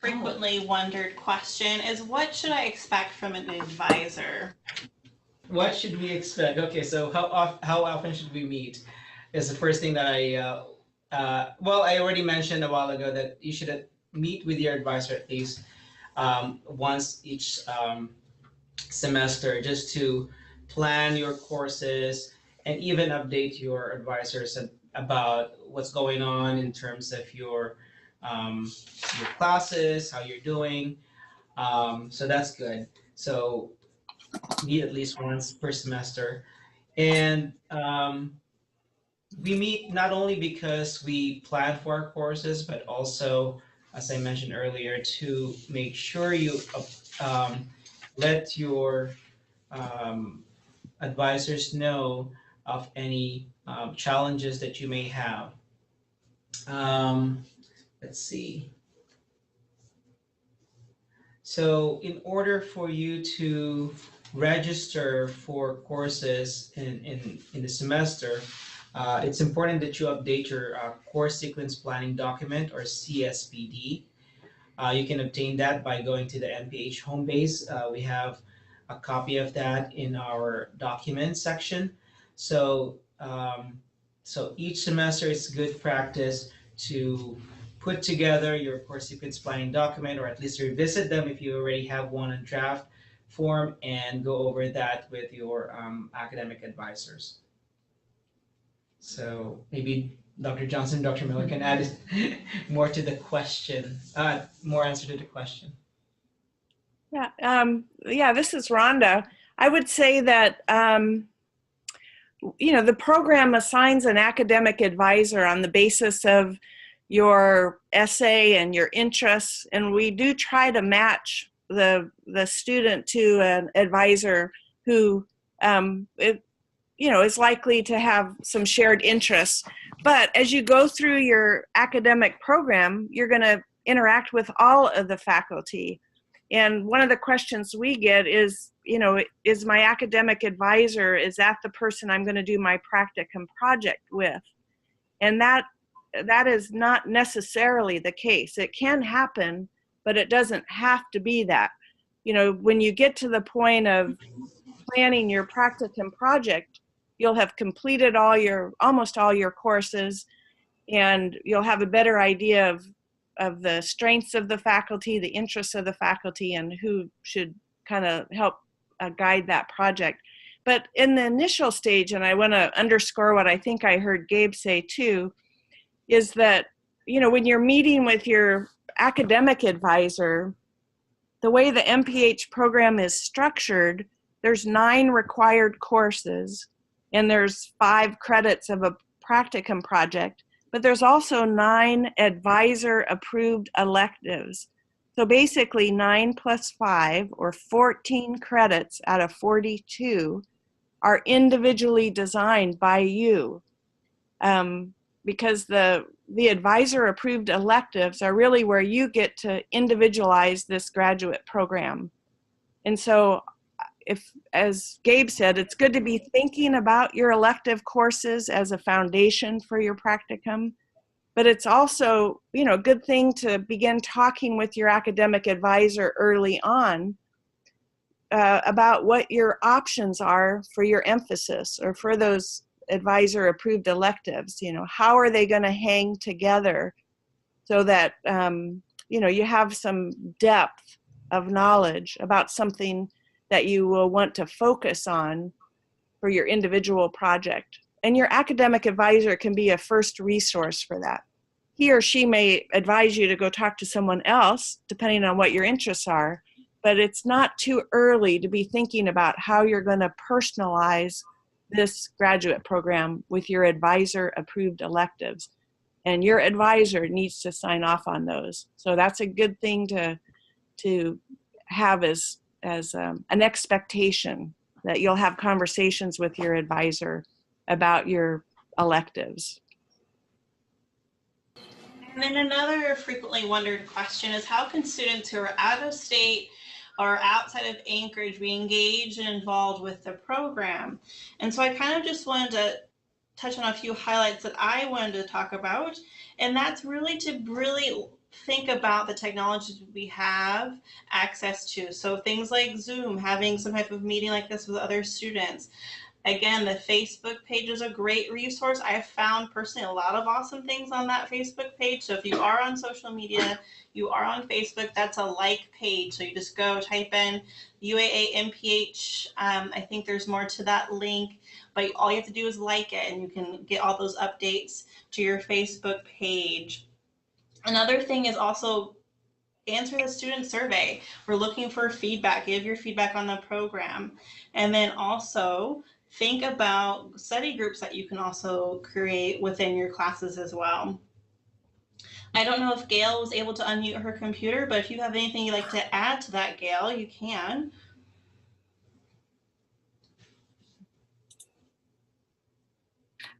frequently wondered question is, what should I expect from an advisor? What should we expect? Okay, so how often should we meet? Is the first thing that well, I already mentioned a while ago that you should meet with your advisor at least once each semester, just to plan your courses and even update your advisors about what's going on in terms of your classes, how you're doing. So that's good. So meet at least once per semester. And we meet not only because we plan for our courses, but also, as I mentioned earlier, to make sure you um, let your um, advisors know of any challenges that you may have. Um, let's see. So in order for you to register for courses in the semester, it's important that you update your course sequence planning document, or CSPD. You can obtain that by going to the MPH home base. We have a copy of that in our document section. So, so each semester it's good practice to put together your course sequence planning document, or at least revisit them if you already have one in draft form, and go over that with your academic advisors. So maybe Dr. Johnson, Dr. Miller can add more to the question, more answer to the question. Yeah, this is Rhonda. I would say that, the program assigns an academic advisor on the basis of your essay and your interests, and we do try to match the student to an advisor who is likely to have some shared interests. But as you go through your academic program, you're going to interact with all of the faculty. And one of the questions we get is, is my academic advisor, is that the person I'm going to do my practicum project with? And that is not necessarily the case. It can happen, but it doesn't have to be that. When you get to the point of planning your practicum project, you'll have completed almost all your courses, and you'll have a better idea of the strengths of the faculty, the interests of the faculty, and who should kind of help guide that project. But in the initial stage, and I want to underscore what I think I heard Gabe say too, is that, when you're meeting with your academic advisor, the way the MPH program is structured, there's 9 required courses, and there's 5 credits of a practicum project, but there's also 9 advisor-approved electives. So basically 9 plus 5, or 14 credits out of 42, are individually designed by you. Because the advisor-approved electives are really where you get to individualize this graduate program. And so, as Gabe said, it's good to be thinking about your elective courses as a foundation for your practicum, but it's also, a good thing to begin talking with your academic advisor early on about what your options are for your emphasis, or for those advisor-approved electives. How are they going to hang together so that, you have some depth of knowledge about something that you will want to focus on for your individual project. And your academic advisor can be a first resource for that. He or she may advise you to go talk to someone else, depending on what your interests are, but it's not too early to be thinking about how you're going to personalize this graduate program with your advisor-approved electives. And your advisor needs to sign off on those. So that's a good thing to have as an expectation, that you'll have conversations with your advisor about your electives. And then another frequently wondered question is, how can students who are out of state or outside of Anchorage be engaged and involved with the program? And so I kind of just wanted to touch on a few highlights that I wanted to talk about, and that's really to think about the technologies we have access to. So things like Zoom, having some type of meeting like this with other students. Again, the Facebook page is a great resource. I've found personally a lot of awesome things on that Facebook page. So if you are on social media, you are on Facebook, that's a like page. So you just go type in UAA MPH. I think there's more to that link, but all you have to do is like it and you can get all those updates to your Facebook page. Another thing is also answer the student survey. We're looking for feedback. Give your feedback on the program. And then also think about study groups that you can also create within your classes as well. I don't know if Gail was able to unmute her computer, but if you have anything you'd like to add to that, Gail, you can.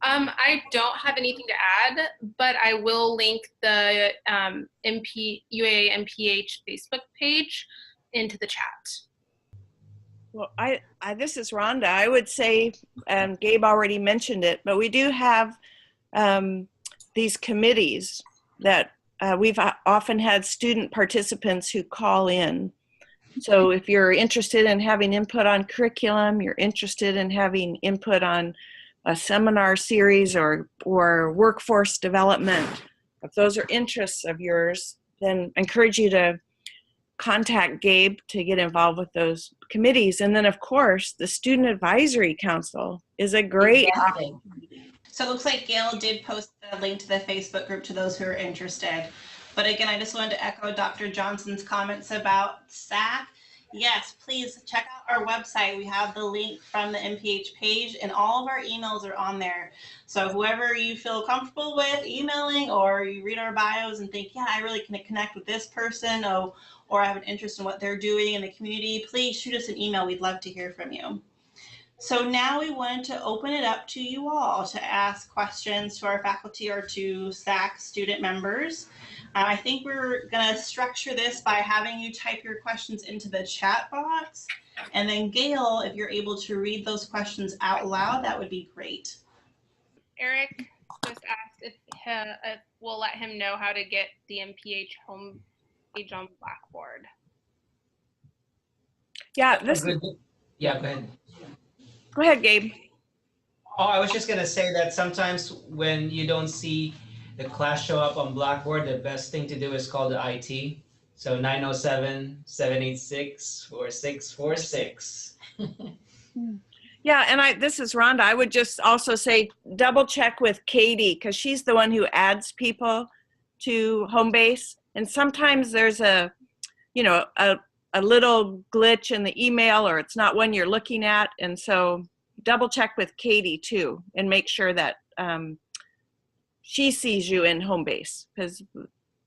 I don't have anything to add, but I will link the UAA MPH Facebook page into the chat. Well, this is Rhonda. I would say, Gabe already mentioned it, but we do have these committees that we've often had student participants who call in. So if you're interested in having input on curriculum, you're interested in having input on a seminar series or workforce development, if those are interests of yours, then I encourage you to contact Gabe to get involved with those committees. And then of course, the Student Advisory Council is a great opportunity. So it looks like Gail did post the link to the Facebook group to those who are interested. But again, I just wanted to echo Dr. Johnson's comments about SAC. Yes, please check out our website. We have the link from the MPH page and all of our emails are on there. So whoever you feel comfortable with emailing, or you read our bios and think, yeah, I really can connect with this person, or I have an interest in what they're doing in the community, please shoot us an email. We'd love to hear from you. So now we wanted to open it up to you all to ask questions to our faculty or to SAC student members. I think we're going to structure this by having you type your questions into the chat box. And then Gail, if you're able to read those questions out loud, that would be great. Eric just asked if we'll let him know how to get the MPH home page on Blackboard. Yeah, Yeah, go ahead. Go ahead, Gabe. Oh, I was just gonna say that sometimes when you don't see the class show up on Blackboard, the best thing to do is call the IT. So 907-786-4646. Yeah, and this is Rhonda. I would just also say double check with Katie, because she's the one who adds people to Homebase. And sometimes there's a little glitch in the email, or it's not one you're looking at. And so double check with Katie too, and make sure that she sees you in Homebase, because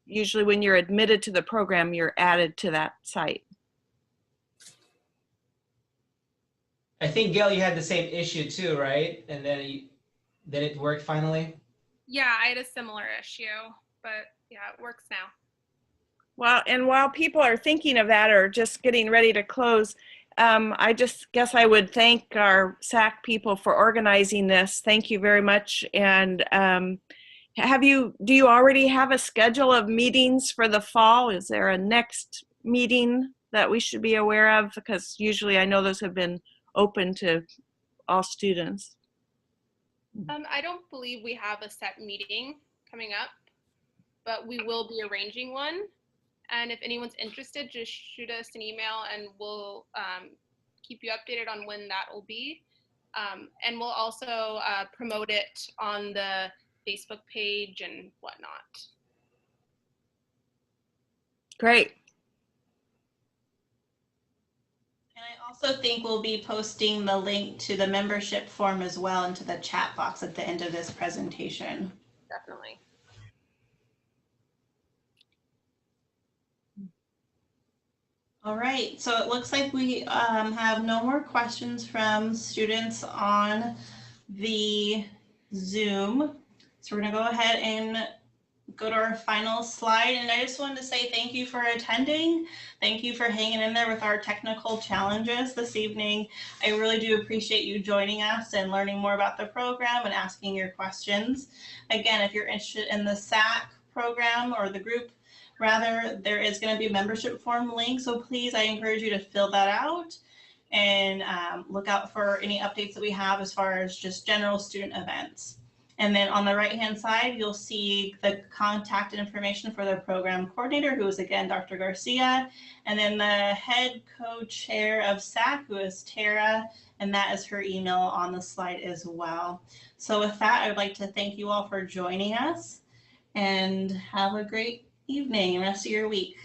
usually when you're admitted to the program, you're added to that site. I think, Gail, you had the same issue too, right? And then it worked finally? Yeah, I had a similar issue, but yeah, it works now. Well, and while people are thinking of that or just getting ready to close, I just guess I would thank our SAC people for organizing this. Thank you very much. And do you already have a schedule of meetings for the fall? Is there a next meeting that we should be aware of? Because usually I know those have been open to all students. I don't believe we have a set meeting coming up, but we will be arranging one. And if anyone's interested, just shoot us an email and we'll keep you updated on when that will be. And we'll also promote it on the Facebook page and whatnot. Great. And I also think we'll be posting the link to the membership form as well into the chat box at the end of this presentation. Definitely. All right, so it looks like we have no more questions from students on the Zoom. So we're gonna go ahead and go to our final slide. And I just wanted to say thank you for attending. Thank you for hanging in there with our technical challenges this evening. I really do appreciate you joining us and learning more about the program and asking your questions. Again, if you're interested in the SAC program or the group, Rather, there is going to be a membership form link, so please, I encourage you to fill that out and look out for any updates that we have as far as just general student events. And then on the right-hand side, you'll see the contact information for the program coordinator, who is again Dr. Garcia, and then the head co-chair of SAC, who is Tara, and that is her email on the slide as well. So with that, I would like to thank you all for joining us, and have a great evening and rest of your week.